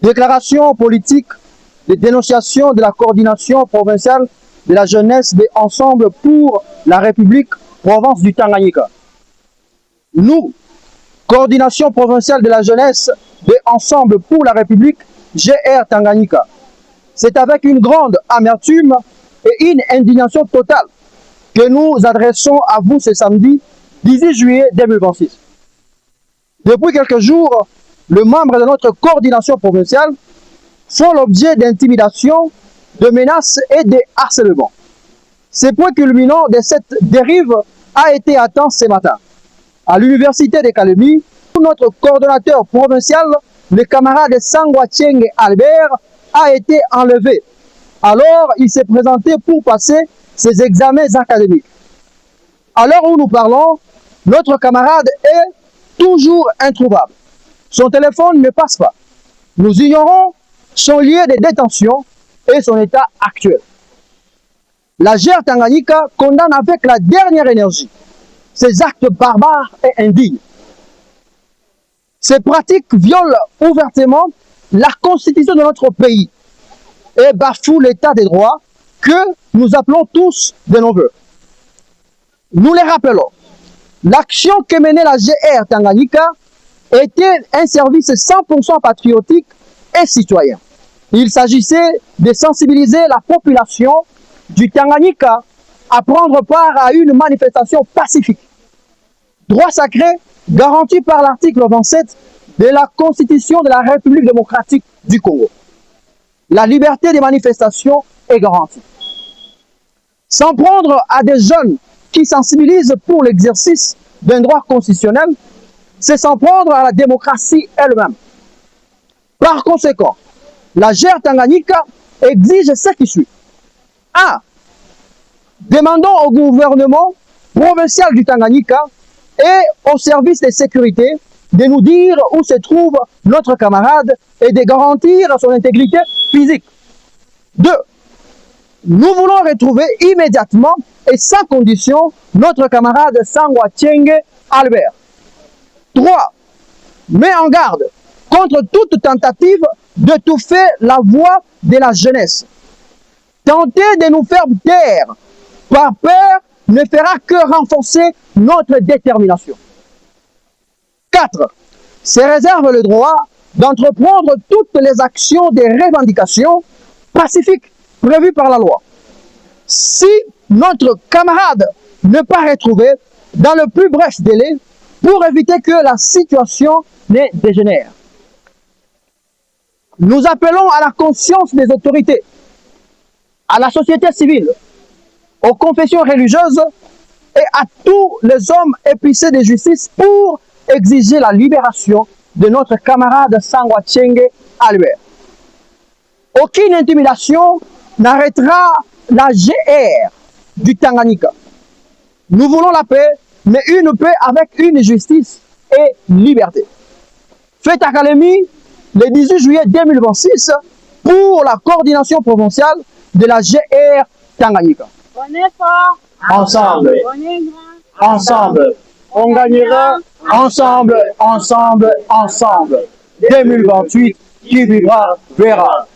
Déclaration politique de dénonciation de la coordination provinciale de la jeunesse de Ensemble pour la République, province du Tanganyika. Nous, coordination provinciale de la jeunesse de Ensemble pour la République, GR Tanganyika, c'est avec une grande amertume et une indignation totale que nous adressons à vous ce samedi 18 juillet 2026. Depuis quelques jours, les membres de notre coordination provinciale font l'objet d'intimidation, de menaces et de harcèlements. Ce point culminant de cette dérive a été atteint ce matin. À l'université de Kalemi, notre coordonnateur provincial, le camarade Sangwa Chenge Albert, a été enlevé. Alors, il s'est présenté pour passer ses examens académiques. À l'heure où nous parlons, notre camarade est toujours introuvable. Son téléphone ne passe pas. Nous ignorons son lieu de détention et son état actuel. La GR Tanganyika condamne avec la dernière énergie ces actes barbares et indignes. Ces pratiques violent ouvertement la constitution de notre pays et bafouent l'état des droits que nous appelons tous de nos voeux. Nous les rappelons, l'action que menait la GR Tanganyika était un service 100% patriotique et citoyen. Il s'agissait de sensibiliser la population du Tanganyika à prendre part à une manifestation pacifique. Droit sacré garanti par l'article 27 de la Constitution de la République démocratique du Congo. La liberté des manifestations est garantie. S'en prendre à des jeunes qui sensibilisent pour l'exercice d'un droit constitutionnel, c'est s'en prendre à la démocratie elle-même. Par conséquent, la GR Tanganyika exige ce qui suit. 1. Demandons au gouvernement provincial du Tanganyika et au service de sécurité de nous dire où se trouve notre camarade et de garantir son intégrité physique. 2. Nous voulons retrouver immédiatement et sans condition notre camarade Sangwa Chenge Albert. 3. Mets en garde contre toute tentative d'étouffer la voix de la jeunesse. Tenter de nous faire taire par peur ne fera que renforcer notre détermination. 4. Se réserve le droit d'entreprendre toutes les actions de revendication pacifiques prévues par la loi. Si notre camarade n'est pas retrouvé dans le plus bref délai pour éviter que la situation ne dégénère. Nous appelons à la conscience des autorités, à la société civile, aux confessions religieuses et à tous les hommes épicés de justice pour exiger la libération de notre camarade Sangwa Chenge Albert. Aucune intimidation n'arrêtera la GR du Tanganyika. Nous voulons la paix, mais une paix avec une justice et liberté. Fête à Kalemi le 18 juillet 2026 pour la coordination provinciale de la GR Tanganyika. On est fort. Ensemble. On est grand. Ensemble. On gagnera. Ensemble, ensemble, ensemble. 2028, qui vivra, verra.